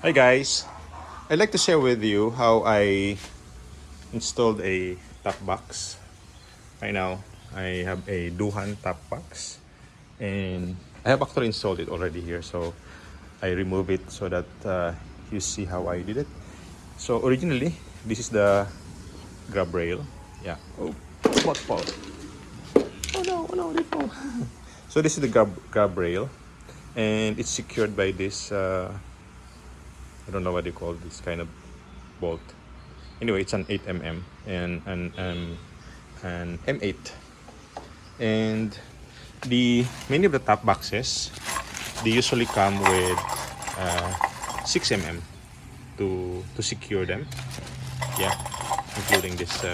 Hi guys, I'd like to share with you how I installed a top box. Right now, I have a Duhan top box and I have actually installed it already here. So I remove it so that you see how I did it. So originally, this is the grab rail. Yeah. Oh, what fault? Oh no, didn't fall. So this is the grab rail and it's secured by this I don't know what you call this kind of bolt. Anyway, it's an 8 mm and an M8. And the many of the top boxes, they usually come with 6 mm to secure them. Yeah, including this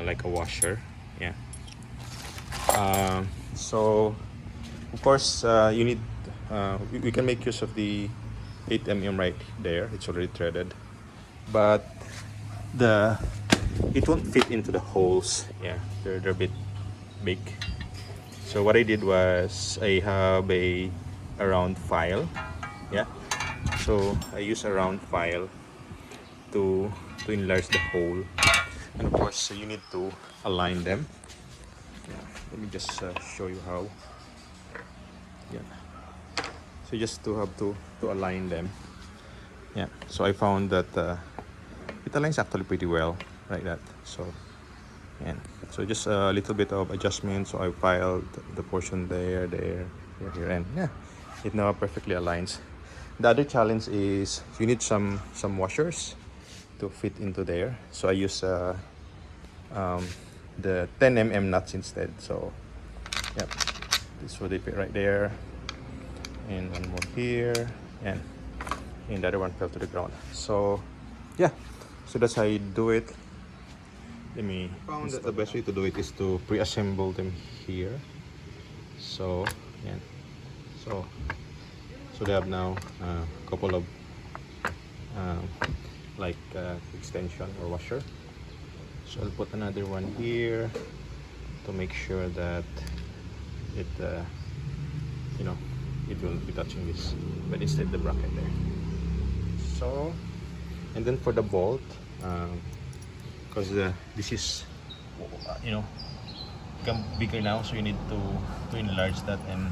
like a washer. Yeah. So of course you need we can make use of the 8 mm right there. It's already threaded, but the it won't fit into the holes. Yeah, they're a bit big. So what I did was I have a round file. Yeah, so I use a round file to enlarge the hole, and of course you need to align them. Yeah, let me just show you how. Yeah, so just to have to align them. Yeah, so I found that it aligns actually pretty well like that. So and so just a little bit of adjustment. So I filed the portion there, here, and yeah, it now perfectly aligns. The other challenge is you need some washers to fit into there. So I use the 10 mm nuts instead. So yeah, this would fit right there, and one more here, and the other one fell to the ground. So yeah, so that's how you do it. Let me found that the best way to do it is to pre-assemble them here. So yeah, so they have now a couple of like extension or washer. So I'll put another one here to make sure that it you know, it will be touching this, but instead the bracket there. So, and then for the bolt, because this is you know, become bigger now, so you need to enlarge that, and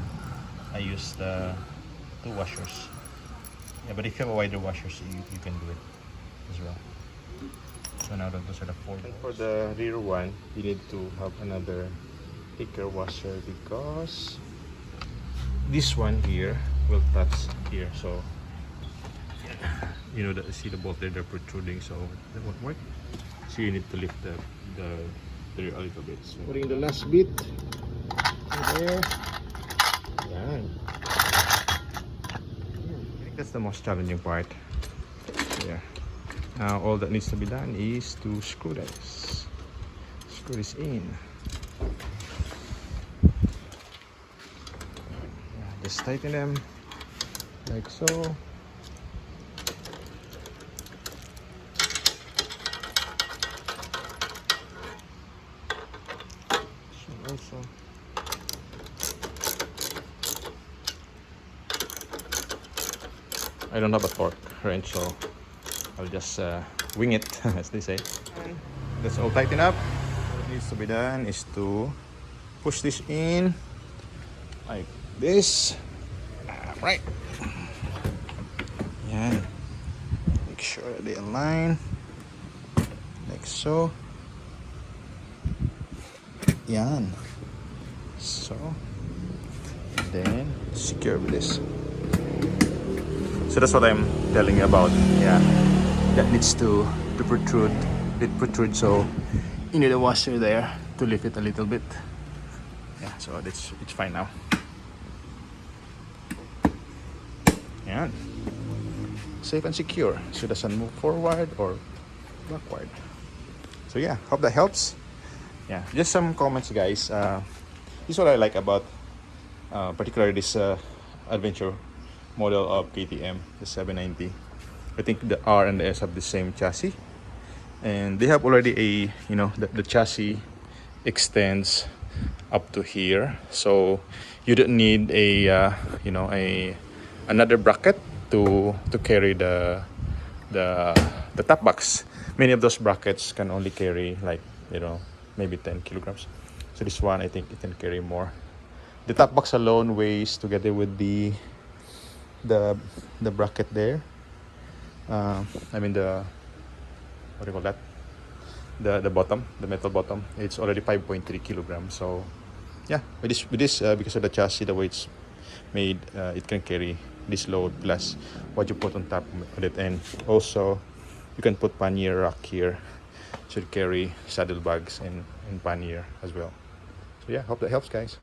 I use the two washers. Yeah, but if you have a wider washers, you can do it as well. So now those are the four. And for the rear one, you need to have another thicker washer because this one here will touch here. So you know, see the bolt there, they're protruding, so that won't work. So you need to lift the rear a little bit. So putting the last bit there. Yeah. I think that's the most challenging part. Yeah. Now all that needs to be done is to screw this in. Yeah, just tighten them like so. Also, I don't have a torque wrench, so I'll just wing it, as they say. And that's all tightened up. What needs to be done is to push this in like this. Right. Yeah. Make sure that they align like so. Yan. So, then secure with this. So that's what I'm telling you about. Yeah, that needs to protrude. It protrudes, so you need a washer there to lift it a little bit. Yeah, so it's fine now. Yan. Safe and secure, so it doesn't move forward or backward. So yeah, hope that helps. Yeah, just some comments, guys. This is what I like about particularly this adventure model of KTM, the 790. I think the R and the S have the same chassis, and they have already a, you know, the chassis extends up to here, so you don't need a you know, a another bracket to carry the top box. Many of those brackets can only carry like, you know, maybe 10 kilograms. So this one, I think it can carry more. The top box alone weighs, together with the bracket there. I mean what do you call that? The bottom, the metal bottom. It's already 5.3 kilograms. So yeah, with this because of the chassis, the way it's made, it can carry this load plus what you put on top of it. And also you can put pannier rack here, should carry saddlebags and pannier as well. So yeah, hope that helps, guys.